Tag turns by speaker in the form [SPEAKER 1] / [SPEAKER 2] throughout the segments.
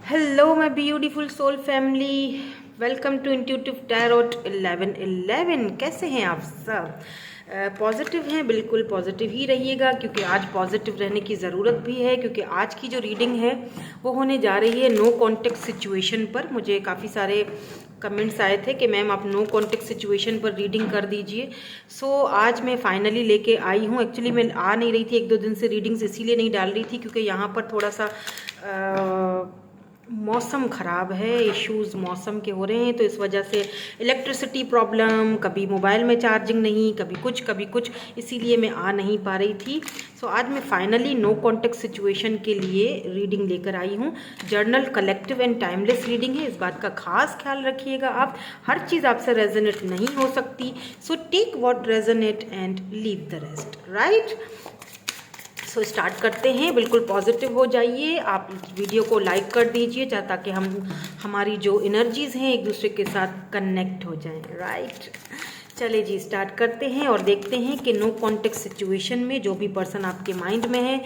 [SPEAKER 1] Hello my beautiful soul family, welcome to intuitive tarot 1111। कैसे हैं आप सब? पॉजिटिव हैं? बिल्कुल पॉजिटिव ही रहिएगा, क्योंकि आज पॉजिटिव रहने की ज़रूरत भी है। क्योंकि आज की जो रीडिंग है वो होने जा रही है नो कॉन्टेक्ट सिचुएशन पर। मुझे काफ़ी सारे कमेंट्स आए थे कि मैम आप नो कॉन्टेक्ट सिचुएशन पर रीडिंग कर दीजिए। सो आज मैं फाइनली लेके आई हूँ। एक्चुअली मैं आ नहीं रही थी, एक दो दिन से रीडिंग्स इसीलिए नहीं डाल रही थी क्योंकि यहाँ पर थोड़ा सा मौसम ख़राब है, इश्यूज़ मौसम के हो रहे हैं, तो इस वजह से इलेक्ट्रिसिटी प्रॉब्लम, कभी मोबाइल में चार्जिंग नहीं, कभी कुछ, इसीलिए मैं आ नहीं पा रही थी। सो आज मैं फाइनली नो कॉन्टेक्ट सिचुएशन के लिए रीडिंग लेकर आई हूँ। Journal collective and timeless reading है, इस बात का खास ख्याल रखिएगा। आप हर चीज़ आपसे रेजोनेट नहीं हो सकती, so take what resonate and leave the rest, right? So start करते हैं। बिल्कुल पॉजिटिव हो जाइए, आप वीडियो को लाइक कर दीजिए ताकि हमारी जो एनर्जीज़ हैं एक दूसरे के साथ कनेक्ट हो जाएं, राइट? चलिए जी, स्टार्ट करते हैं और देखते हैं कि नो कॉन्टेक्ट सिचुएशन में जो भी पर्सन आपके माइंड में है,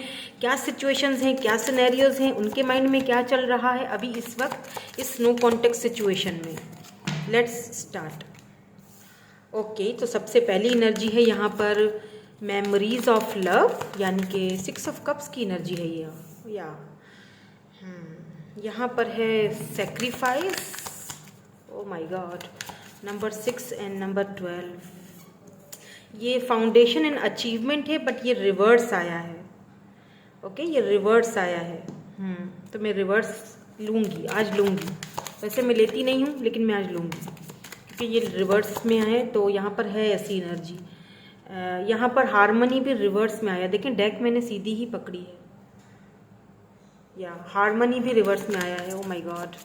[SPEAKER 1] क्या सिचुएशंस हैं, क्या सिनेरियोज हैं, उनके माइंड में क्या चल रहा है अभी इस वक्त इस नो कॉन्टेक्ट सिचुएशन में। Let's start. ओके, तो सबसे पहली एनर्जी है यहाँ पर मेमोरीज ऑफ लव, यानी कि 6 ऑफ कप्स की एनर्जी है ये। या यहाँ पर है sacrifice, oh my God, number 6 and number 12। ये फाउंडेशन एंड अचीवमेंट है, बट ये रिवर्स आया है। ओके, ये रिवर्स आया है। तो मैं रिवर्स लूँगी, आज लूँगी। वैसे मैं लेती नहीं हूँ, लेकिन मैं आज लूँगी क्योंकि ये रिवर्स में है। तो यहाँ पर है ऐसी एनर्जी। यहाँ पर हारमनी भी रिवर्स में आया। देखें, डेक मैंने सीधी ही पकड़ी है, या हारमनी भी रिवर्स में आया है। ओ माय गॉड,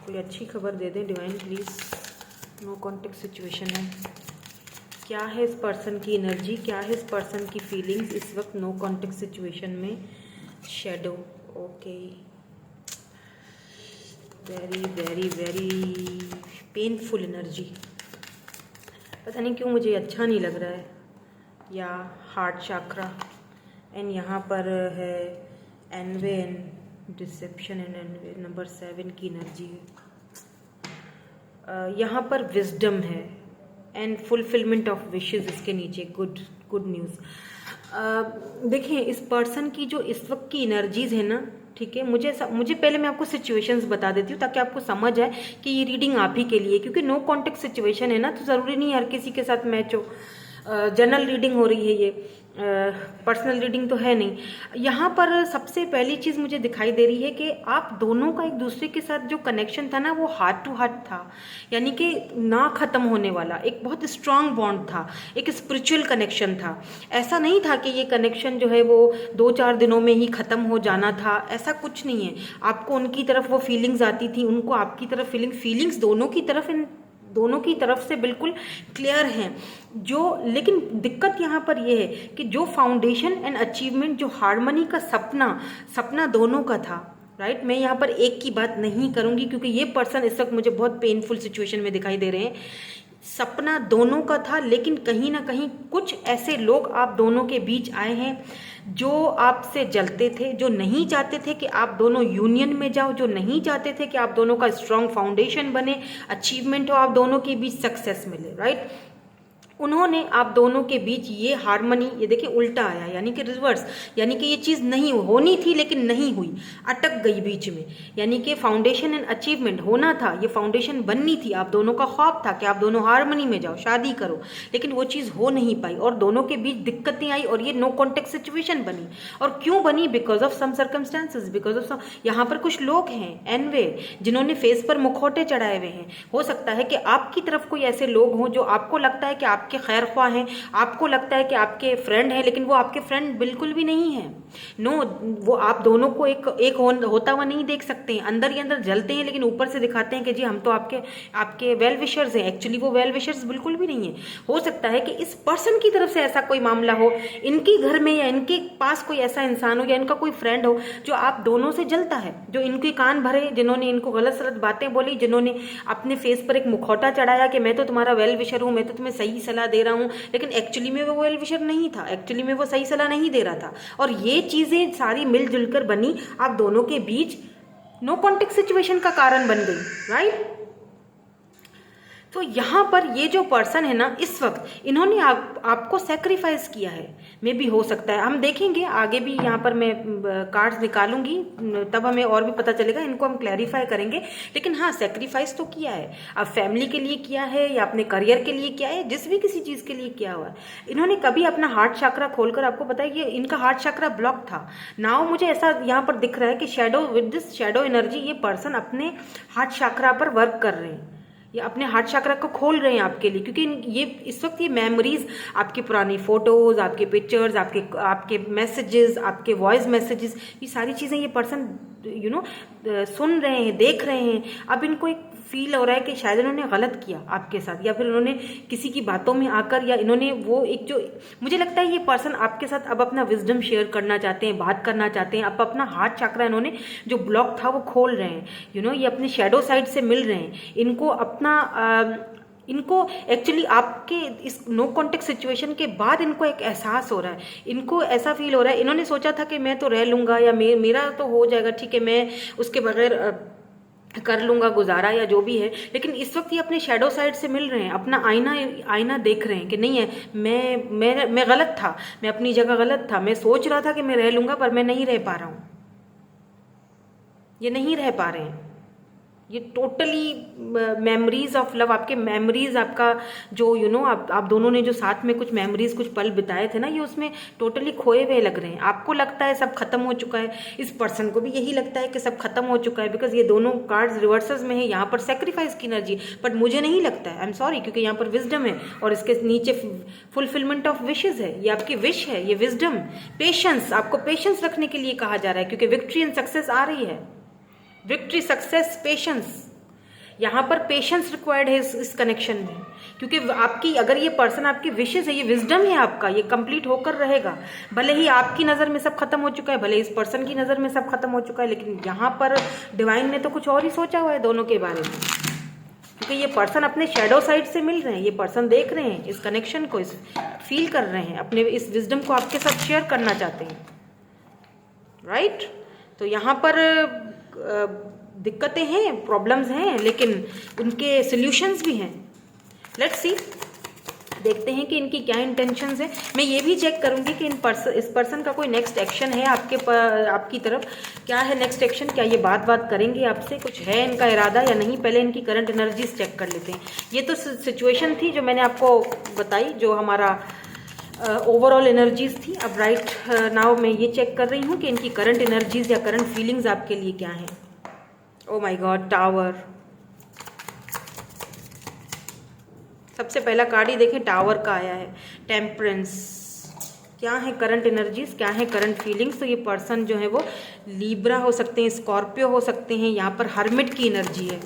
[SPEAKER 1] कोई अच्छी खबर दे दें divine please. No contact situation है, क्या है इस पर्सन की एनर्जी, क्या है इस पर्सन की फीलिंग्स इस वक्त नो कॉन्टेक्ट सिचुएशन में। Shadow, okay, very very very painful energy. पता नहीं क्यों मुझे अच्छा नहीं लग रहा है। या हार्ट चाक्रा, एंड यहाँ पर है envy and dissipation and envy, number 7 की एनर्जी है। यहाँ पर विजडम है एंड फुलफिलमेंट ऑफ विशेस इसके नीचे। Good news. देखिए, इस पर्सन की जो इस वक्त की एनर्जीज है ना, ठीक है, मुझे पहले मैं आपको सिचुएशंस बता देती हूँ ताकि आपको समझ आए कि ये रीडिंग आप ही के लिए, क्योंकि नो कॉन्टेक्ट सिचुएशन है ना, तो ज़रूरी नहीं हर किसी के साथ मैच हो। जनरल रीडिंग हो रही है ये, पर्सनल रीडिंग तो है नहीं। यहाँ पर सबसे पहली चीज़ मुझे दिखाई दे रही है कि आप दोनों का एक दूसरे के साथ जो कनेक्शन था ना, वो हार्ट टू हार्ट था, यानी कि ना ख़त्म होने वाला एक बहुत स्ट्रांग बॉन्ड था, एक स्पिरिचुअल कनेक्शन था। ऐसा नहीं था कि ये कनेक्शन जो है वो 2-4 दिनों में ही ख़त्म हो जाना था, ऐसा कुछ नहीं है। आपको उनकी तरफ वो फीलिंग्स आती थी, उनको आपकी तरफ फीलिंग्स दोनों की तरफ से बिल्कुल क्लियर हैं। लेकिन दिक्कत यहाँ पर यह है कि जो फाउंडेशन एंड अचीवमेंट, जो हार्मनी का सपना दोनों का था, राइट? मैं यहाँ पर एक की बात नहीं करूँगी क्योंकि ये पर्सन इस वक्त मुझे बहुत पेनफुल सिचुएशन में दिखाई दे रहे हैं। सपना दोनों का था, लेकिन कहीं ना कहीं कुछ ऐसे लोग आप दोनों के बीच आए हैं जो आपसे जलते थे, जो नहीं चाहते थे कि आप दोनों यूनियन में जाओ, जो नहीं चाहते थे कि आप दोनों का स्ट्रॉन्ग फाउंडेशन बने, अचीवमेंट हो, आप दोनों के बीच सक्सेस मिले, राइट? उन्होंने आप दोनों के बीच ये हार्मनी, ये देखिए उल्टा आया, यानी कि रिवर्स, यानी कि ये चीज़ नहीं होनी थी लेकिन नहीं हुई, अटक गई बीच में। यानी कि फाउंडेशन एंड अचीवमेंट होना था, ये फाउंडेशन बननी थी, आप दोनों का ख्वाब था कि आप दोनों हार्मनी में जाओ, शादी करो, लेकिन वो चीज़ हो नहीं पाई और दोनों के बीच दिक्कतें आई और ये नो कॉन्टेक्ट सिचुएशन बनी। और क्यों बनी? Because of some circumstances, because of some. यहाँ पर कुछ लोग हैं एनवे, जिन्होंने फेस पर मुखौटे चढ़ाए हुए हैं। हो सकता है कि आपकी तरफ कोई ऐसे लोग हों जो आपको लगता है कि आपके खैर ख्वाह हैं, आपको लगता है कि आपके फ्रेंड हैं, लेकिन वो आपके फ्रेंड बिल्कुल भी नहीं है। नो, वो आप दोनों को एक होता हुआ नहीं देख सकते हैं, अंदर ही अंदर जलते हैं, लेकिन ऊपर से दिखाते हैं कि जी हम तो आपके वेल विशर्स हैं। एक्चुअली वो वेल विशर्स बिल्कुल भी नहीं है। हो सकता है कि इस पर्सन की तरफ से ऐसा कोई मामला हो, इनके घर में या इनके पास कोई ऐसा इंसान हो या इनका कोई फ्रेंड हो जो आप दोनों से जलता है, जो इनके कान भरे, जिन्होंने इनको गलत सलत बातें बोली, जिन्होंने अपने फेस पर एक मुखौटा चढ़ाया कि मैं तो तुम्हारा वेल विशर हूँ, मैं तो तुम्हें सही सलाह सलाह दे रहा हूँ, लेकिन एक्चुअली में वो वेल विशर नहीं था, एक्चुअली में वो सही सलाह नहीं दे रहा था। और ये चीज़ें सारी मिलजुल कर बनी, आप दोनों के बीच नो कॉन्टेक्ट सिचुएशन का कारण बन गई, राइट। तो यहाँ पर ये जो पर्सन है ना, इस वक्त इन्होंने आपको सेक्रीफाइस किया है। मे भी हो सकता है, हम देखेंगे आगे भी, यहाँ पर मैं कार्ड्स निकालूंगी तब हमें और भी पता चलेगा, इनको हम क्लैरिफाई करेंगे। लेकिन हाँ, सेक्रीफाइस तो किया है, अब फैमिली के लिए किया है या अपने करियर के लिए किया है, जिस भी किसी चीज़ के लिए किया हुआ है। इन्होंने कभी अपना हार्ट चक्रा खोलकर आपको बताया कि इनका हार्ट चक्रा ब्लॉक था। नाउ मुझे ऐसा यहाँ पर दिख रहा है कि shadow, with this shadow energy, ये पर्सन अपने हार्ट चक्रा पर वर्क कर रहे हैं, ये अपने हार्ट चक्रा को खोल रहे हैं आपके लिए, क्योंकि ये इस वक्त ये मेमोरीज, आपकी पुरानी फोटोज, आपके पिक्चर्स, आपके मैसेजेस, आपके वॉइस मैसेजेस, ये सारी चीज़ें ये पर्सन सुन रहे हैं, देख रहे हैं। अब इनको एक फील हो रहा है कि शायद इन्होंने गलत किया आपके साथ, या फिर इन्होंने किसी की बातों में आकर, या इन्होंने वो एक जो, मुझे लगता है ये पर्सन आपके साथ अब अपना विजडम शेयर करना चाहते हैं, बात करना चाहते हैं। अब अपना हार्ट चक्रा इन्होंने जो ब्लॉक था वो खोल रहे हैं, ये अपने शैडो साइड से मिल रहे हैं। इनको अपना इनको एक्चुअली आपके इस नो कॉन्टेक्ट सिचुएशन के बाद इनको एक एहसास हो रहा है, इनको ऐसा फील हो रहा है, इन्होंने सोचा था कि मैं तो रह लूँगा, या मेरा तो हो जाएगा, ठीक है, मैं उसके बगैर कर लूँगा गुजारा, या जो भी है। लेकिन इस वक्त ये अपने शैडो साइड से मिल रहे हैं, अपना आईना देख रहे हैं कि नहीं है, मैं गलत था, मैं अपनी जगह गलत था, मैं सोच रहा था कि मैं रह लूँगा, पर मैं नहीं रह पा रहा हूँ, ये नहीं रह पा रहे हैं। ये टोटली मेमोरीज ऑफ लव, आपके मेमोरीज, आपका जो आप दोनों ने जो साथ में कुछ मेमोरीज, कुछ पल बिताए थे ना, ये उसमें टोटली खोए हुए लग रहे हैं। आपको लगता है सब खत्म हो चुका है, इस पर्सन को भी यही लगता है कि सब खत्म हो चुका है, बिकॉज ये दोनों कार्ड्स रिवर्सेस में है। यहाँ पर सेक्रीफाइस की एनर्जी, बट मुझे नहीं लगता है, आई एम सॉरी, क्योंकि यहाँ पर विजडम है और इसके नीचे फुलफिलमेंट ऑफ विशेज है। ये आपकी विश है, ये विजडम, पेशेंस, आपको पेशेंस रखने के लिए कहा जा रहा है, क्योंकि विक्ट्री एंड सक्सेस आ रही है। विक्ट्री, सक्सेस, पेशेंस, यहाँ पर पेशेंस रिक्वायर्ड है इस कनेक्शन में, क्योंकि आपकी, अगर ये पर्सन आपकी विशेस है, ये विजडम है आपका, ये कंप्लीट होकर रहेगा। भले ही आपकी नज़र में सब खत्म हो चुका है, भले इस पर्सन की नज़र में सब खत्म हो चुका है, लेकिन यहाँ पर डिवाइन ने तो कुछ और ही सोचा हुआ है दोनों के बारे में, क्योंकि ये पर्सन अपने शैडो साइड से मिल रहे हैं, ये पर्सन देख रहे हैं इस कनेक्शन को, इस फील कर रहे हैं, अपने इस विजडम को आपके साथ शेयर करना चाहते हैं, राइट। तो यहाँ पर दिक्कतें हैं, प्रॉब्लम्स हैं, लेकिन उनके सॉल्यूशंस भी हैं। लेट्स सी, देखते हैं कि इनकी क्या इंटेंशंस है। मैं ये भी चेक करूंगी कि इस पर्सन का कोई नेक्स्ट एक्शन है आपकी तरफ, क्या है नेक्स्ट एक्शन, क्या ये बात करेंगे आपसे, कुछ है इनका इरादा या नहीं। पहले इनकी करंट एनर्जीज चेक कर लेते हैं। ये तो सिचुएशन थी जो मैंने आपको बताई, जो हमारा ओवरऑल एनर्जीज थी। अब राइट नाउ मैं ये चेक कर रही हूँ कि इनकी करंट एनर्जीज या करंट फीलिंग्स आपके लिए क्या हैं। Oh my God, tower. सबसे पहला कार्ड ही देखें, टावर का आया है, टेम्परेंस। क्या है करंट एनर्जीज, क्या है करंट फीलिंग्स। तो ये पर्सन जो है वो लीब्रा हो सकते हैं, स्कॉर्पियो हो सकते हैं, यहाँ पर हर्मिट की एनर्जी है।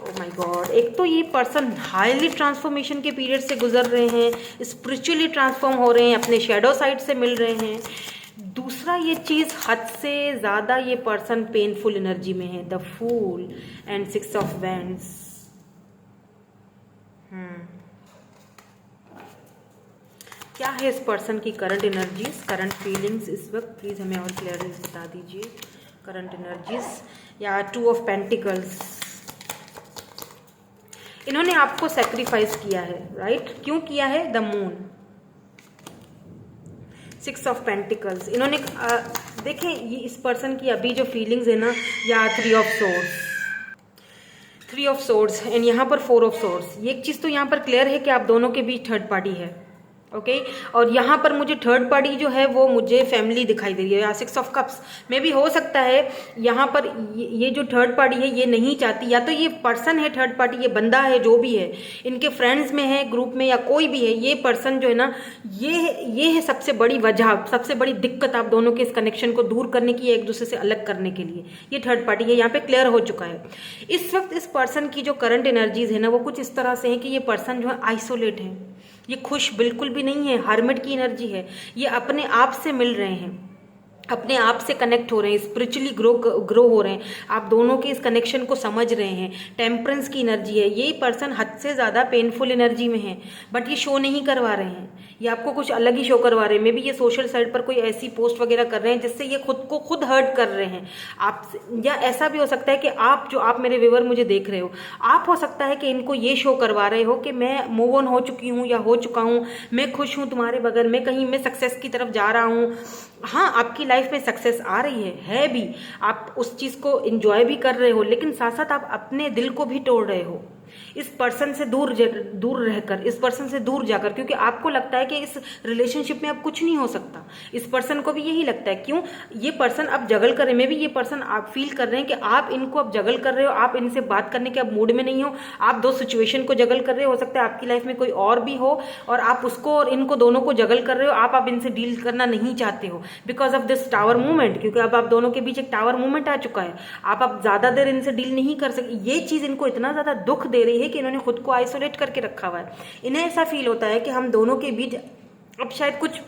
[SPEAKER 1] ओह माय गॉड, एक तो ये पर्सन हाईली ट्रांसफॉर्मेशन के पीरियड से गुजर रहे हैं, स्पिरिचुअली ट्रांसफॉर्म हो रहे हैं, अपने शैडो साइड से मिल रहे हैं। दूसरा ये चीज़, हद से ज़्यादा ये पर्सन पेनफुल एनर्जी में है, the fool and 6 of wands. क्या है इस पर्सन की करंट एनर्जीज, करंट फीलिंग्स इस वक्त, प्लीज़ हमें और क्लियरली बता दीजिए करंट एनर्जीज। या 2 ऑफ पेंटिकल्स, इन्होंने आपको सेक्रीफाइस किया है, राइट। क्यों किया है, द मून, 6 ऑफ पेंटिकल्स। इन्होंने देखें, ये इस पर्सन की अभी जो फीलिंग्स है ना, या 3 of swords, 3 of swords and यहाँ पर 4 ऑफ सोर्ड्स। ये एक चीज़ तो यहाँ पर क्लियर है कि आप दोनों के बीच थर्ड पार्टी है, ओके। और यहाँ पर मुझे थर्ड पार्टी जो है वो मुझे फैमिली दिखाई दे रही है, या 6 ऑफ कप्स में भी हो सकता है। यहाँ पर ये जो थर्ड पार्टी है ये नहीं चाहती, या तो ये पर्सन है थर्ड पार्टी, ये बंदा है जो भी है, इनके फ्रेंड्स में है, ग्रुप में, या कोई भी है, ये पर्सन जो है ना, ये है सबसे बड़ी वजह, सबसे बड़ी दिक्कत आप दोनों के इस कनेक्शन को दूर करने की, एक दूसरे से अलग करने के लिए। ये थर्ड पार्टी है, यहाँ पे क्लियर हो चुका है। इस वक्त इस पर्सन की जो करंट एनर्जीज है ना, वो कुछ इस तरह से है कि ये पर्सन जो है आइसोलेट है, ये खुश बिल्कुल भी नहीं है, हर्मिट की एनर्जी है, ये अपने आप से मिल रहे हैं, अपने आप से कनेक्ट हो रहे हैं, स्पिरिचुअली ग्रो हो रहे हैं, आप दोनों के इस कनेक्शन को समझ रहे हैं। टेम्परेंस की एनर्जी है, ये पर्सन हद से ज़्यादा पेनफुल एनर्जी में है, बट ये शो नहीं करवा रहे हैं, ये आपको कुछ अलग ही शो करवा रहे हैं। मे बी ये सोशल साइट पर कोई ऐसी पोस्ट वगैरह कर रहे हैं जिससे ये खुद को खुद हर्ट कर रहे हैं आप। या ऐसा भी हो सकता है कि आप मेरे व्यूअर मुझे देख रहे हो, आप हो सकता है कि इनको ये शो करवा रहे हो कि मैं मूव ऑन हो चुकी हूँ या हो चुका हूँ, मैं खुश हूँ तुम्हारे बगैर, मैं कहीं मैं सक्सेस की तरफ जा रहा हूँ। हाँ, आपकी लाइफ में सक्सेस आ रही है भी, आप उस चीज़ को एंजॉय भी कर रहे हो, लेकिन साथ साथ आप अपने दिल को भी तोड़ रहे हो इस पर्सन से दूर रहकर, इस पर्सन से दूर जाकर, क्योंकि आपको लगता है कि इस रिलेशनशिप में अब कुछ नहीं हो सकता। इस पर्सन को भी यही लगता है। क्यों? ये पर्सन अब जगल कर रहे, मे भी ये पर्सन आप फील कर रहे हैं कि आप इनको अब जगल कर रहे हो, आप इनसे बात करने के अब मूड में नहीं हो, आप दो सिचुएशन को जगल कर रहे हो सकता है आपकी लाइफ में कोई और भी हो, और आप उसको और इनको दोनों को जगल कर रहे हो, आप अब इनसे डील करना नहीं चाहते हो because of this tower movement, क्योंकि अब आप दोनों के बीच एक टावर मूवमेंट आ चुका है। आप अब ज्यादा देर इनसे डील नहीं कर सकते। ये चीज इनको इतना ज्यादा दुख दे रही है कि इन्होंने खुद को आइसोलेट करके रखा हुआ है। इन्हें ऐसा फील होता है कि हम दोनों के बीच अब शायद कुछ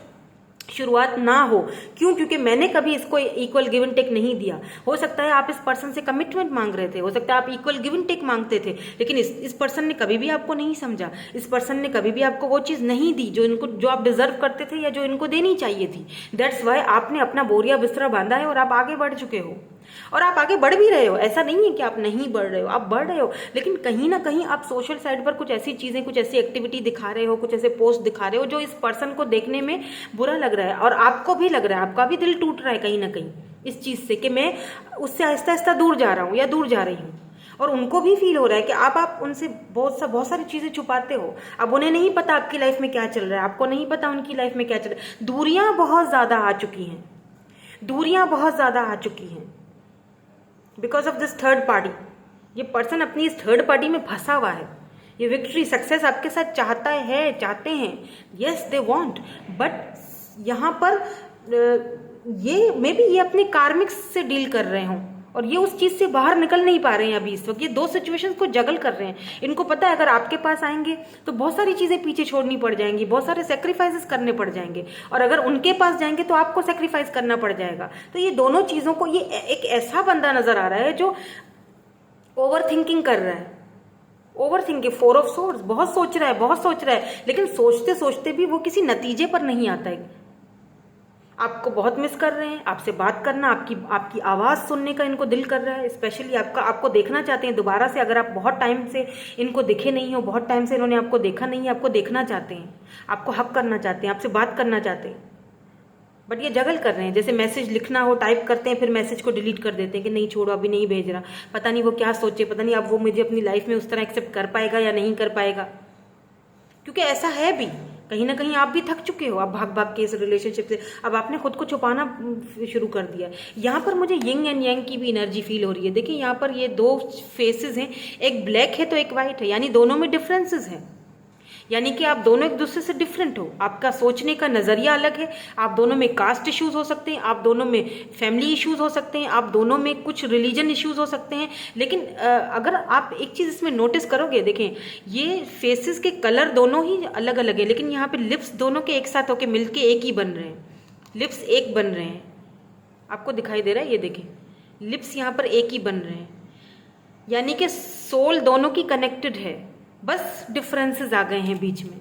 [SPEAKER 1] शुरुआत ना हो। क्यों? क्योंकि मैंने कभी इसको इक्वल गिव एंड टेक नहीं दिया। हो सकता है आप इस पर्सन से कमिटमेंट मांग रहे थे, हो सकता है आप इक्वल गिव एंड टेक मांगते थे, लेकिन इस पर्सन ने कभी भी आपको नहीं समझा, इस पर्सन ने कभी भी आपको वो चीज़ नहीं दी जो आप डिजर्व करते थे या जो इनको देनी चाहिए थी। दैट्स वाई आपने अपना बोरिया बिस्तरा बांधा है और आप आगे बढ़ चुके हो, और आप आगे बढ़ भी रहे हो। ऐसा नहीं है कि आप नहीं बढ़ रहे हो, आप बढ़ रहे हो, लेकिन कहीं ना कहीं आप सोशल साइट पर कुछ ऐसी चीज़ें, कुछ ऐसी एक्टिविटी दिखा रहे हो, कुछ ऐसे पोस्ट दिखा रहे हो जो इस पर्सन को देखने में बुरा लग रहा है, और आपको भी लग रहा है, आपका भी दिल टूट रहा है कहीं ना कहीं इस चीज़ से कि मैं उससे आहिस्ता आहिस्ता दूर जा रहा हूँ या दूर जा रही हूँ। और उनको भी फील हो रहा है कि आप उनसे बहुत सारी चीज़ें छुपाते हो। अब उन्हें नहीं पता आपकी लाइफ में क्या चल रहा है, आपको नहीं पता उनकी लाइफ में क्या चल रहा है। दूरियां बहुत ज़्यादा आ चुकी हैं, दूरियां बहुत ज़्यादा आ चुकी हैं because of this third party. ये पर्सन अपनी इस थर्ड पार्टी में फंसा हुआ है। ये विक्ट्री सक्सेस आपके साथ चाहते हैं, यस दे वांट, बट यहाँ पर ये मे बी ये अपने कार्मिक्स से डील कर रहे हों और ये उस चीज़ से बाहर निकल नहीं पा रहे हैं अभी इस वक्त। ये दो सिचुएशंस को जगल कर रहे हैं। इनको पता है अगर आपके पास आएंगे तो बहुत सारी चीज़ें पीछे छोड़नी पड़ जाएंगी, बहुत सारे सेक्रीफाइसेस करने पड़ जाएंगे, और अगर उनके पास जाएंगे तो आपको सेक्रीफाइस करना पड़ जाएगा। तो ये दोनों चीज़ों को, ये एक ऐसा बंदा नजर आ रहा है जो ओवर थिंकिंग कर रहा है, over thinking, four of swords, बहुत सोच रहा है, लेकिन सोचते सोचते भी वो किसी नतीजे पर नहीं आता है। आपको बहुत मिस कर रहे हैं, आपसे बात करना, आपकी आवाज़ सुनने का इनको दिल कर रहा है, स्पेशली आपको देखना चाहते हैं दोबारा से। अगर आप बहुत टाइम से इनको दिखे नहीं हो, बहुत टाइम से इन्होंने आपको देखा नहीं है, आपको देखना चाहते हैं, आपको हक करना चाहते हैं, आपसे बात करना चाहते हैं, बट ये जगल कर रहे हैं। जैसे मैसेज लिखना हो, टाइप करते हैं, फिर मैसेज को डिलीट कर देते हैं कि नहीं छोड़ो, अभी नहीं भेज रहा, पता नहीं वो क्या सोचे, पता नहीं अब वो मुझे अपनी लाइफ में उस तरह एक्सेप्ट कर पाएगा या नहीं कर पाएगा। क्योंकि ऐसा है भी, कहीं ना कहीं आप भी थक चुके हो, आप भाग भाग के इस रिलेशनशिप से अब आपने खुद को छुपाना शुरू कर दिया। यहाँ पर मुझे यिंग एंड यांग की भी एनर्जी फील हो रही है। देखिए यहाँ पर ये दो फेसेस हैं, एक ब्लैक है तो एक वाइट है, यानी दोनों में डिफरेंसेस हैं, यानी कि आप दोनों एक दूसरे से डिफरेंट हो, आपका सोचने का नज़रिया अलग है, आप दोनों में कास्ट इश्यूज हो सकते हैं, आप दोनों में फैमिली इश्यूज हो सकते हैं, आप दोनों में कुछ रिलीजन इश्यूज हो सकते हैं, लेकिन अगर आप एक चीज़ इसमें नोटिस करोगे, देखें ये फेसेस के कलर दोनों ही अलग अलग है, लेकिन यहाँ पे लिप्स दोनों के एक साथ होके मिलके एक ही बन रहे हैं, लिप्स एक बन रहे हैं, आपको दिखाई दे रहा है, ये देखें लिप्स यहाँ पर एक ही बन रहे हैं, यानी कि सोल दोनों की कनेक्टेड है, बस डिफरेंसेस आ गए हैं बीच में।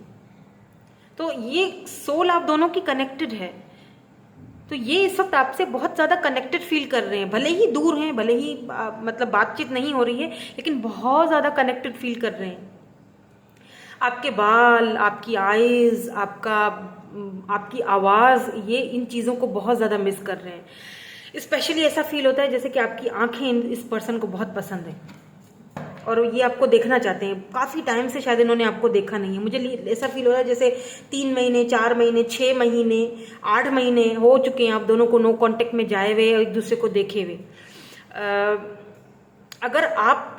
[SPEAKER 1] तो ये सोल आप दोनों की कनेक्टेड है, तो ये इस वक्त आपसे बहुत ज़्यादा कनेक्टेड फील कर रहे हैं, भले ही दूर हैं, भले ही मतलब बातचीत नहीं हो रही है, लेकिन बहुत ज़्यादा कनेक्टेड फील कर रहे हैं। आपके बाल, आपकी आईज, आपकी आवाज़, ये इन चीज़ों को बहुत ज़्यादा मिस कर रहे हैं। स्पेशली ऐसा फील होता है जैसे कि आपकी आंखें इस पर्सन को बहुत पसंद है और ये आपको देखना चाहते हैं। काफ़ी टाइम से शायद इन्होंने आपको देखा नहीं है। मुझे ऐसा फील हो रहा है जैसे 3 महीने, 4 महीने, 6 महीने, 8 महीने हो चुके हैं आप दोनों को नो कांटेक्ट में जाए हुए और एक दूसरे को देखे हुए। अगर आप,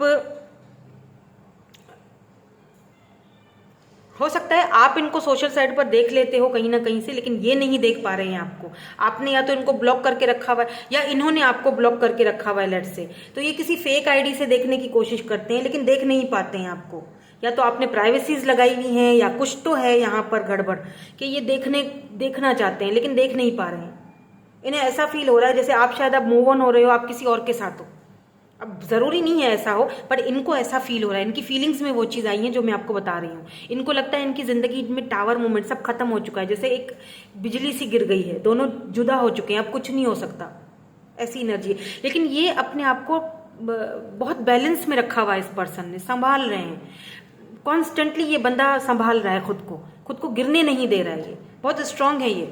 [SPEAKER 1] हो सकता है आप इनको सोशल साइट पर देख लेते हो कहीं ना कहीं से, लेकिन ये नहीं देख पा रहे हैं आपको। आपने या तो इनको ब्लॉक करके रखा हुआ है या इन्होंने आपको ब्लॉक करके रखा हुआ है लेट से। तो ये किसी फेक आईडी से देखने की कोशिश करते हैं, लेकिन देख नहीं पाते हैं आपको। या तो आपने प्राइवेसीज लगाई हुई हैं या कुछ तो है यहाँ पर गड़बड़ कि ये देखना चाहते हैं लेकिन देख नहीं पा रहे हैं। इन्हें ऐसा फील हो रहा है जैसे आप शायद अब मूव ऑन हो रहे हो, आप किसी और के साथ हो। अब ज़रूरी नहीं है ऐसा हो, पर इनको ऐसा फील हो रहा है, इनकी फीलिंग्स में वो चीज़ आई है जो मैं आपको बता रही हूँ। इनको लगता है इनकी ज़िंदगी में टावर मूवमेंट सब खत्म हो चुका है, जैसे एक बिजली सी गिर गई है, दोनों जुदा हो चुके हैं, अब कुछ नहीं हो सकता, ऐसी एनर्जी है। लेकिन ये अपने आप को बहुत बैलेंस में रखा हुआ है, इस पर्सन ने संभाल रहे हैं कॉन्स्टेंटली, ये बंदा संभाल रहा है खुद को गिरने नहीं दे रहा है, ये बहुत स्ट्रांग है ये,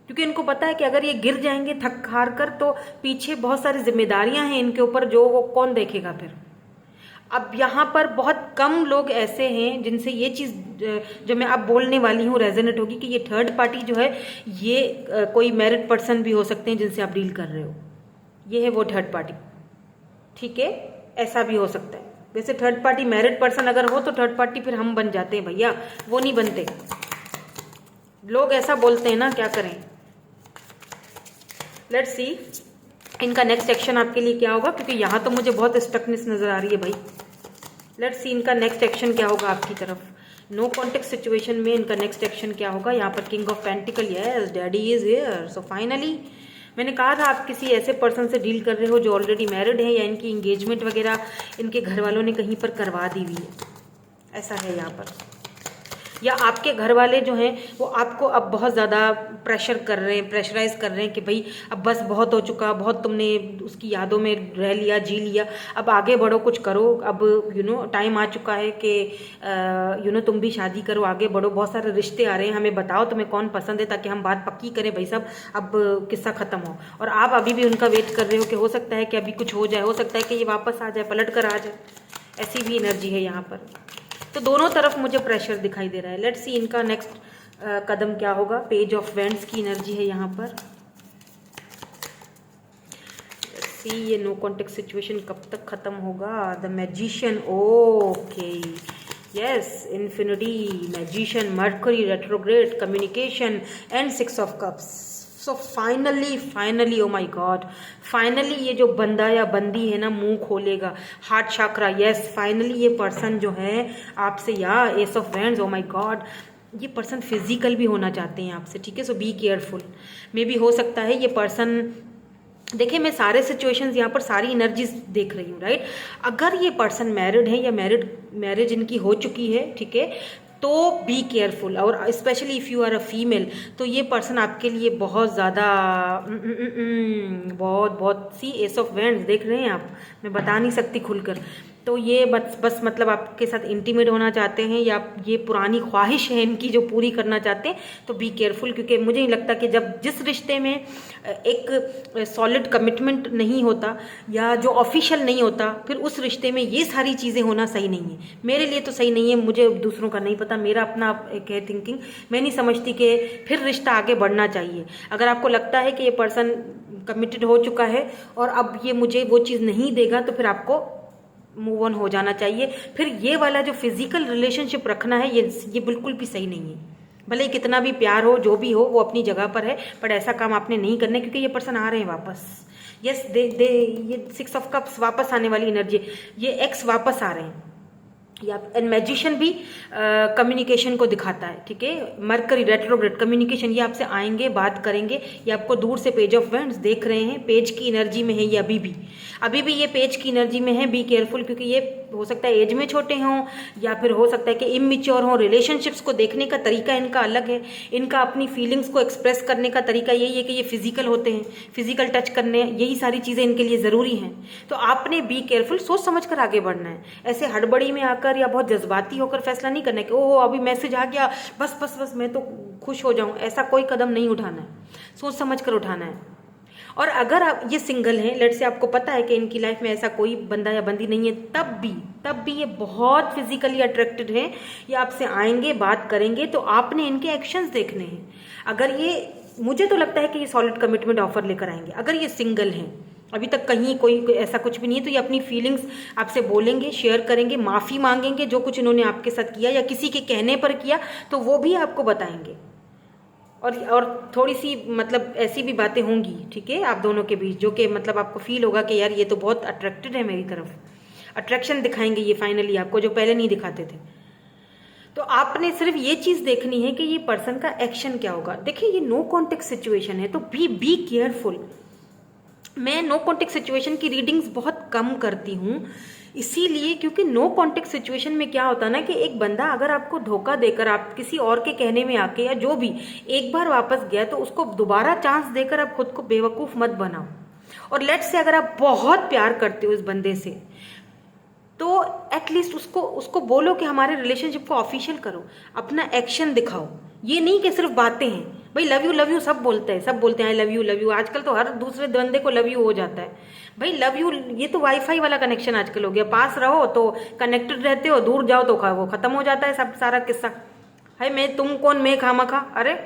[SPEAKER 1] क्योंकि इनको पता है कि अगर ये गिर जाएंगे थक हार कर तो पीछे बहुत सारी जिम्मेदारियां हैं इनके ऊपर, जो वो कौन देखेगा फिर। अब यहाँ पर बहुत कम लोग ऐसे हैं जिनसे ये चीज़ जो मैं अब बोलने वाली हूँ रेजोनेट होगी, कि ये थर्ड पार्टी जो है ये कोई मैरिड पर्सन भी हो सकते हैं जिनसे आप डील कर रहे हो, ये है वो थर्ड पार्टी, ठीक है, ऐसा भी हो सकता है। वैसे थर्ड पार्टी मैरिड पर्सन अगर हो तो थर्ड पार्टी फिर हम बन जाते हैं भैया, वो नहीं बनते, लोग ऐसा बोलते हैं ना, क्या करें। लेट्स सी इनका नेक्स्ट एक्शन आपके लिए क्या होगा, क्योंकि यहाँ तो मुझे बहुत स्टकनेस नजर आ रही है भाई। लेट्स सी इनका नेक्स्ट एक्शन क्या होगा आपकी तरफ। नो कॉन्टेक्स्ट सिचुएशन में इनका नेक्स्ट एक्शन क्या होगा। यहाँ पर king of pentacle, yes daddy is here. So finally मैंने कहा था आप किसी ऐसे पर्सन से डील कर रहे हो जो ऑलरेडी मैरिड है, या इनकी इंगेजमेंट वगैरह इनके घर वालों ने कहीं पर करवा दी हुई है, ऐसा है यहाँ पर। या आपके घर वाले जो हैं वो आपको अब बहुत ज़्यादा प्रेशर कर रहे हैं, प्रेशराइज कर रहे हैं कि भाई अब बस बहुत हो चुका, बहुत तुमने उसकी यादों में रह लिया, जी लिया, अब आगे बढ़ो, कुछ करो, अब टाइम आ चुका है कि तुम भी शादी करो, आगे बढ़ो, बहुत सारे रिश्ते आ रहे हैं, हमें बताओ तुम्हें कौन पसंद है ताकि हम बात पक्की करें भाई साहब, अब किस्सा ख़त्म हो। और आप अभी भी उनका वेट कर रहे हो कि हो सकता है कि अभी कुछ हो जाए, हो सकता है कि ये वापस आ जाए, पलट कर आ जाए, ऐसी भी एनर्जी है यहाँ पर। तो दोनों तरफ मुझे प्रेशर दिखाई दे रहा है। लेट्स सी इनका नेक्स्ट कदम क्या होगा। पेज ऑफ वेंड्स की एनर्जी है यहाँ पर। सी ये नो कॉन्टेक्ट सिचुएशन कब तक खत्म होगा। The magician, okay, yes, infinity, magician, Mercury retrograde, communication and 6 of cups. So finally oh my God, finally ये जो बंदा या बंदी है ना मुंह खोलेगा, हार्ट चक्रा, यस, फाइनली ये पर्सन जो है आपसे, या ace of wands, oh my God, ये पर्सन फिजिकल भी होना चाहते हैं आपसे, ठीक है। सो बी केयरफुल। मे भी हो सकता है ये पर्सन, देखिए मैं सारे सिचुएशंस यहाँ पर सारी एनर्जीज देख रही हूँ, राइट। अगर ये पर्सन मैरिड है या मैरिज इनकी हो चुकी है, ठीक है, तो बी केयरफुल। और specially if you are a female, तो ये पर्सन आपके लिए बहुत ज़्यादा बहुत सी एस ऑफ वैंड्स देख रहे हैं आप, मैं बता नहीं सकती खुलकर। तो ये बस मतलब आपके साथ इंटीमेट होना चाहते हैं, या ये पुरानी ख्वाहिश है इनकी जो पूरी करना चाहते हैं। तो बी केयरफुल, क्योंकि मुझे नहीं लगता कि जब जिस रिश्ते में एक सॉलिड कमिटमेंट नहीं होता या जो ऑफिशियल नहीं होता, फिर उस रिश्ते में ये सारी चीज़ें होना सही नहीं है। मेरे लिए तो सही नहीं है, मुझे दूसरों का नहीं पता, मेरा अपना एक है थिंकिंग। मैं नहीं समझती कि फिर रिश्ता आगे बढ़ना चाहिए। अगर आपको लगता है कि ये पर्सन कमिटेड हो चुका है और अब ये मुझे वो चीज़ नहीं देगा, तो फिर आपको मूव ऑन हो जाना चाहिए। फिर ये वाला जो फिजिकल रिलेशनशिप रखना है, ये बिल्कुल भी सही नहीं है। भले कितना भी प्यार हो, जो भी हो, वो अपनी जगह पर है, पर ऐसा काम आपने नहीं करना है, क्योंकि ये पर्सन आ रहे हैं वापस। यस, ये 6 ऑफ कप्स वापस आने वाली एनर्जी, ये एक्स वापस आ रहे हैं। या मैजिशियन भी कम्युनिकेशन को दिखाता है, ठीक है। मरकरी रेट्रोग्रेड, कम्युनिकेशन, ये आपसे आएंगे, बात करेंगे। ये आपको दूर से पेज ऑफ वैंड्स देख रहे हैं, पेज की एनर्जी में है ये अभी भी ये पेज की एनर्जी में है। बी केयरफुल, क्योंकि ये हो सकता है एज में छोटे हों, या फिर हो सकता है कि इमैच्योर हों। रिलेशनशिप्स को देखने का तरीका इनका अलग है। इनका अपनी फीलिंग्स को एक्सप्रेस करने का तरीका यही है कि ये फिजिकल होते हैं, फिजिकल टच करने, यही सारी चीज़ें इनके लिए ज़रूरी हैं। तो आपने बी केयरफुल, सोच समझ कर आगे बढ़ना है। ऐसे हड़बड़ी में आकर या बहुत जज्बाती होकर फैसला नहीं करना है कि ओहो अभी मैसेज आ गया, बस मैं तो खुश हो जाऊं, ऐसा कोई कदम नहीं उठाना है, सोच समझ कर उठाना है। और अगर आप ये सिंगल हैं, लेट से आपको पता है कि इनकी लाइफ में ऐसा कोई बंदा या बंदी नहीं है, तब भी ये बहुत फिजिकली अट्रैक्टेड हैं, ये आपसे आएंगे, बात करेंगे, तो आपने इनके एक्शंस देखने हैं। अगर ये, मुझे तो लगता है कि ये सॉलिड कमिटमेंट ऑफर लेकर आएंगे। अगर ये सिंगल हैं, अभी तक कहीं कोई ऐसा कुछ भी नहीं है, तो ये अपनी फीलिंग्स आपसे बोलेंगे, शेयर करेंगे, माफ़ी मांगेंगे जो कुछ इन्होंने आपके साथ किया या किसी के कहने पर किया, तो वो भी आपको बताएंगे। और थोड़ी सी मतलब ऐसी भी बातें होंगी, ठीक है, आप दोनों के बीच, जो कि मतलब आपको फील होगा कि यार ये तो बहुत अट्रैक्टेड है मेरी तरफ, अट्रैक्शन दिखाएंगे ये फाइनली आपको, जो पहले नहीं दिखाते थे। तो आपने सिर्फ ये चीज़ देखनी है कि ये पर्सन का एक्शन क्या होगा। देखिए ये नो कॉन्टेक्ट सिचुएशन है, तो बी केयरफुल। मैं नो कॉन्टेक्ट सिचुएशन की रीडिंग्स बहुत कम करती हूँ, इसीलिए क्योंकि नो कॉन्टेक्ट सिचुएशन में क्या होता है ना कि एक बंदा अगर आपको धोखा देकर, आप किसी और के कहने में आके या जो भी, एक बार वापस गया तो उसको दोबारा चांस देकर आप खुद को बेवकूफ़ मत बनाओ। और लेट्स से अगर आप बहुत प्यार करते हो इस बंदे से, तो एटलीस्ट उसको उसको बोलो कि हमारे रिलेशनशिप को ऑफिशियल करो, अपना एक्शन दिखाओ। ये नहीं कि सिर्फ बातें हैं। भाई लव यू सब बोलते हैं, सब बोलते हैं आई लव यू। आजकल तो हर दूसरे बंदे को लव यू हो जाता है। भाई लव यू, ये तो वाईफाई वाला कनेक्शन आजकल हो गया। पास रहो तो कनेक्टेड रहते हो, दूर जाओ तो वो खत्म हो जाता है सब सारा किस्सा। भाई मैं तुम कौन मैं खामा खा, अरे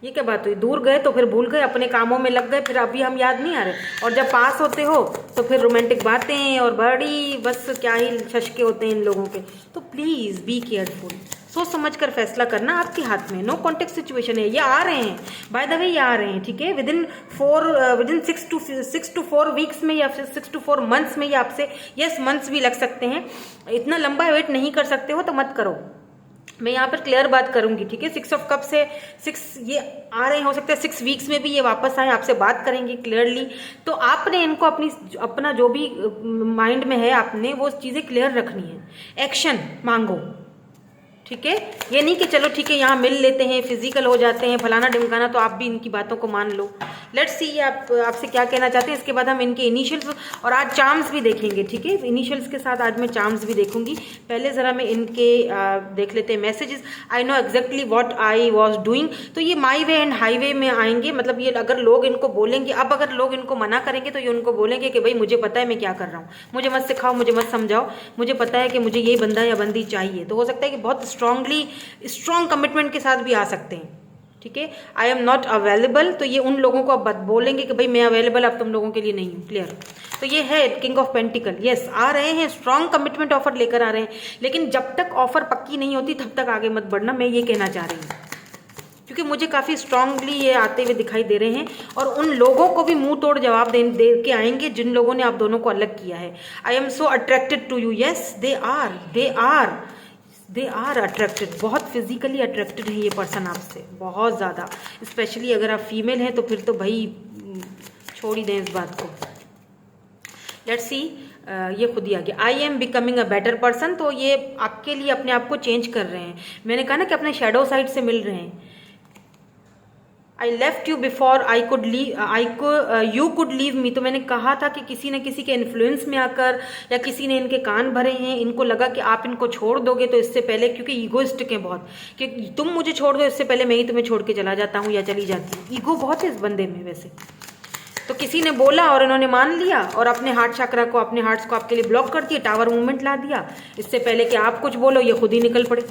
[SPEAKER 1] ये क्या बात हुई। दूर गए तो फिर भूल गए, अपने कामों में लग गए, फिर अभी हम याद नहीं आ रहे। और जब पास होते हो तो फिर रोमांटिक बातें और बड़ी बस क्या ही शशके होते हैं इन लोगों के। तो प्लीज़ बी केयरफुल, सोच समझ कर फैसला करना आपके हाथ में। नो कॉन्टेक्ट सिचुएशन है, ये आ रहे हैं, बाय द वे ये आ रहे हैं, ठीक है। विदिन 6 to 4 वीक्स में या फिर 6 to 4 मंथ्स में ये आपसे, यस मंथ्स भी लग सकते हैं। इतना लंबा वेट नहीं कर सकते हो तो मत करो। मैं यहाँ पर क्लियर बात करूंगी, ठीक है। 6 ऑफ कप से 6 ये आ रहे हैं, हो सकता है 6 वीक्स में भी ये वापस आए, आपसे बात करेंगे क्लियरली। तो आपने इनको अपना जो भी माइंड में है आपने वो चीज़ें क्लियर रखनी है। एक्शन मांगो, ठीक है। ये नहीं कि चलो ठीक है यहाँ मिल लेते हैं, फिजिकल हो जाते हैं, फलाना ढिमकाना, तो आप भी इनकी बातों को मान लो। लेट्स सी आपसे क्या कहना चाहते हैं। इसके बाद हम इनके इनिशियल्स और आज चार्म्स भी देखेंगे, ठीक है। इनिशियल्स के साथ आज मैं चार्म्स भी देखूंगी। पहले ज़रा मैं इनके देख लेते हैं messages. I know exactly what I was doing. तो ये माई वे एंड हाईवे में आएंगे, मतलब ये अगर लोग इनको बोलेंगे, अब अगर लोग इनको मना करेंगे तो ये उनको बोलेंगे कि भाई मुझे पता है मैं क्या कर रहा हूँ, मुझे मत सिखाओ, मुझे मत समझाओ, मुझे पता है कि मुझे ये बंदा या बंदी चाहिए। तो हो सकता है कि बहुत स्ट्रॉन्ग कमिटमेंट के साथ भी आ सकते हैं, ठीक है। आई एम नॉट अवेलेबल, तो ये उन लोगों को अब बोलेंगे कि भाई मैं अवेलेबल अब तुम लोगों के लिए नहीं हूँ, क्लियर। तो ये है किंग ऑफ पेंटिकल, यस आ रहे हैं, स्ट्रॉन्ग कमिटमेंट ऑफर लेकर आ रहे हैं। लेकिन जब तक ऑफर पक्की नहीं होती तब तक आगे मत बढ़ना, मैं ये कहना चाह रही हूँ, क्योंकि मुझे काफ़ी स्ट्रांगली ये आते हुए दिखाई दे रहे हैं। और उन लोगों को भी मुंह तोड़ जवाब दे के आएंगे जिन लोगों ने आप दोनों को अलग किया है। I am so attracted to you, yes they are attracted, बहुत फिजिकली अट्रैक्टेड है ये पर्सन आपसे, बहुत ज़्यादा। स्पेशली अगर आप फीमेल हैं तो फिर तो भाई छोड़ ही दें इस बात को। लेट्स सी, ये खुद ही आ गया, I am becoming a better person. तो ये आपके लिए अपने आप को चेंज कर रहे हैं। मैंने कहा ना कि अपने शेडो साइड से मिल रहे हैं। I left you before you could leave me. तो मैंने कहा था कि किसी न किसी के इन्फ्लुएंस में आकर या किसी ने इनके कान भरे हैं, इनको लगा कि आप इनको छोड़ दोगे तो इससे पहले, क्योंकि ईगोइस्टिक है बहुत, कि तुम मुझे छोड़ दो इससे पहले मैं ही तुम्हें छोड़ के चला जाता हूँ या चली जाती हूँ। ईगो बहुत है इस बंदे में वैसे। तो किसी ने बोला और इन्होंने मान लिया और अपने हार्ट चक्रा को, अपने हार्ट्स को आपके लिए ब्लॉक कर दिया, टावर मूवमेंट ला दिया। इससे पहले कि आप कुछ बोलो ये खुद ही निकल पड़े,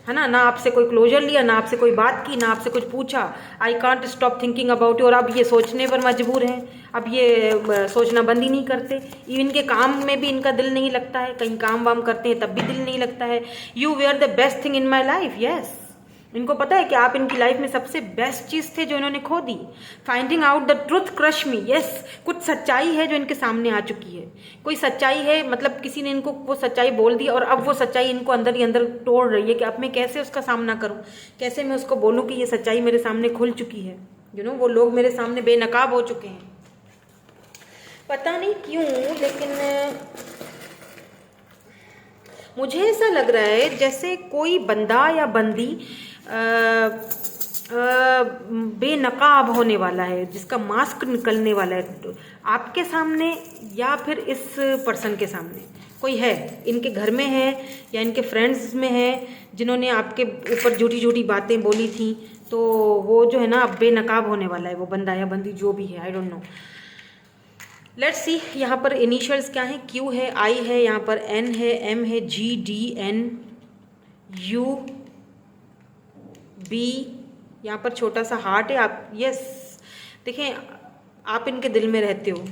[SPEAKER 1] है ना आपसे कोई क्लोजर लिया, ना आपसे कोई बात की, ना आपसे कुछ पूछा। I can't stop thinking about you. और अब ये सोचने पर मजबूर हैं, अब ये सोचना बंद ही नहीं करते। इनके काम में भी इनका दिल नहीं लगता है, कहीं काम वाम करते हैं तब भी दिल नहीं लगता है। You were the best thing in my life, yes. इनको पता है कि आप इनकी लाइफ में सबसे बेस्ट चीज़ थे जो इन्होंने खो दी। Finding out the truth crush me, yes. कुछ सच्चाई है जो इनके सामने आ चुकी है, कोई सच्चाई है, मतलब किसी ने इनको वो सच्चाई बोल दी और अब वो सच्चाई इनको अंदर ही अंदर तोड़ रही है कि अब मैं कैसे उसका सामना करूं, कैसे मैं उसको बोलूं कि ये सच्चाई मेरे सामने खुल चुकी है। वो लोग मेरे सामने बेनकाब हो चुके हैं, पता नहीं क्यों, लेकिन मुझे ऐसा लग रहा है जैसे कोई बंदा या बंदी बेनकाब होने वाला है, जिसका मास्क निकलने वाला है आपके सामने या फिर इस पर्सन के सामने। कोई है, इनके घर में है या इनके फ्रेंड्स में है, जिन्होंने आपके ऊपर झूठी झूठी बातें बोली थी। तो वो जो है ना अब बेनकाब होने वाला है, वो बंदा या बंदी जो भी है, I don't know. Let's see, यहाँ पर इनिशियल्स क्या है, क्यू है, आई है, यहाँ पर एन है, एम है, जी, डी, एन, यू, बी, यहाँ पर छोटा सा हार्ट है। आप यस देखें, आप इनके दिल में रहते हो,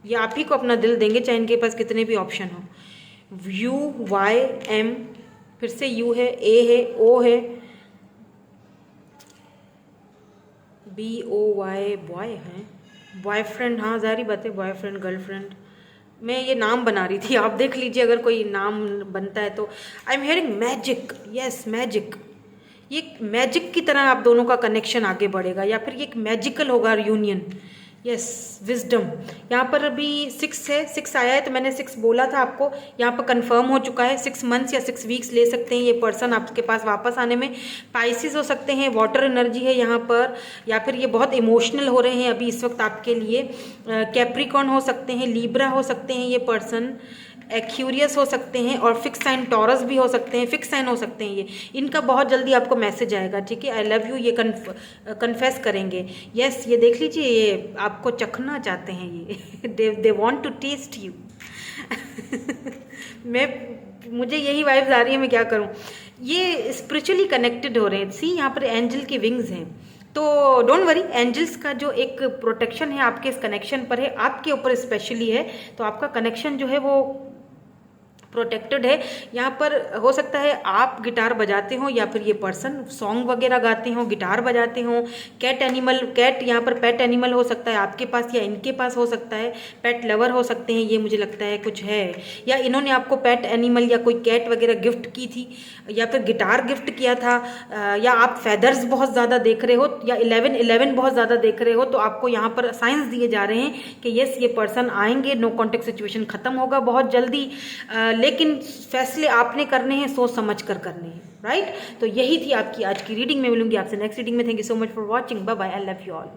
[SPEAKER 1] ये आप ही को अपना दिल देंगे चाहे इनके पास कितने भी ऑप्शन हो। यू, वाई, एम, फिर से यू है, ए है, ओ है, बी, ओ, वाई, बॉय है, बॉयफ्रेंड, हाँ जारी बात है, बॉयफ्रेंड, गर्लफ्रेंड, मैं ये नाम बना रही थी, आप देख लीजिए अगर कोई नाम बनता है तो। I am hearing magic, yes magic. ये मैजिक की तरह आप दोनों का कनेक्शन आगे बढ़ेगा, या फिर ये एक मैजिकल होगा यूनियन। Yes, wisdom. यहाँ पर अभी 6 है, 6 आया है, तो मैंने 6 बोला था आपको, यहाँ पर कंफर्म हो चुका है। 6 मंथ्स या 6 वीक्स ले सकते हैं ये पर्सन आपके पास वापस आने में। पाइसिस हो सकते हैं, वाटर एनर्जी है यहाँ पर, या फिर ये बहुत इमोशनल हो रहे हैं अभी इस वक्त आपके लिए। कैप्रिकॉर्न हो सकते हैं, लीब्रा हो सकते हैं ये पर्सन, एक्यूरियस हो सकते हैं, और फिक्स साइन टॉरस भी हो सकते हैं, फिक्स साइन हो सकते हैं ये। इनका बहुत जल्दी आपको मैसेज आएगा, ठीक है, आई लव यू ये कन्फेस करेंगे। यस, ये देख लीजिए, ये आपको चखना चाहते हैं ये they want to taste you. मुझे यही वाइब्स आ रही है, मैं क्या करूं। ये स्पिरिचुअली कनेक्टेड हो रहे हैं। सी यहाँ पर एंजल के विंग्स हैं, तो डोंट वरी, एंजल्स का जो एक प्रोटेक्शन है आपके इस कनेक्शन पर है, आपके ऊपर स्पेशली है, तो आपका कनेक्शन जो है वो प्रोटेक्टेड है। यहाँ पर हो सकता है आप गिटार बजाते हो, या फिर ये पर्सन सॉन्ग वगैरह गाते हो, गिटार बजाते हो। कैट एनिमल, कैट यहाँ पर पेट एनिमल हो सकता है आपके पास, या इनके पास हो सकता है। पेट लवर हो सकते हैं ये, मुझे लगता है कुछ है, या इन्होंने आपको पेट एनिमल या कोई कैट वगैरह गिफ्ट की थी, या फिर गिटार गिफ्ट किया था, या आप फेदर्स बहुत ज़्यादा देख रहे हो, या 11-11 बहुत ज़्यादा देख रहे हो, तो आपको यहाँ पर साइंस दिए जा रहे हैं कि यस ये पर्सन आएंगे, नो कॉन्टेक्ट सिचुएशन खत्म होगा बहुत जल्दी, लेकिन फैसले आपने करने हैं, सोच समझ कर करने हैं, राइट। तो यही थी आपकी आज की रीडिंग में। मिलूंगी आपसे नेक्स्ट रीडिंग में। Thank you so much for watching, bye bye, I love you all.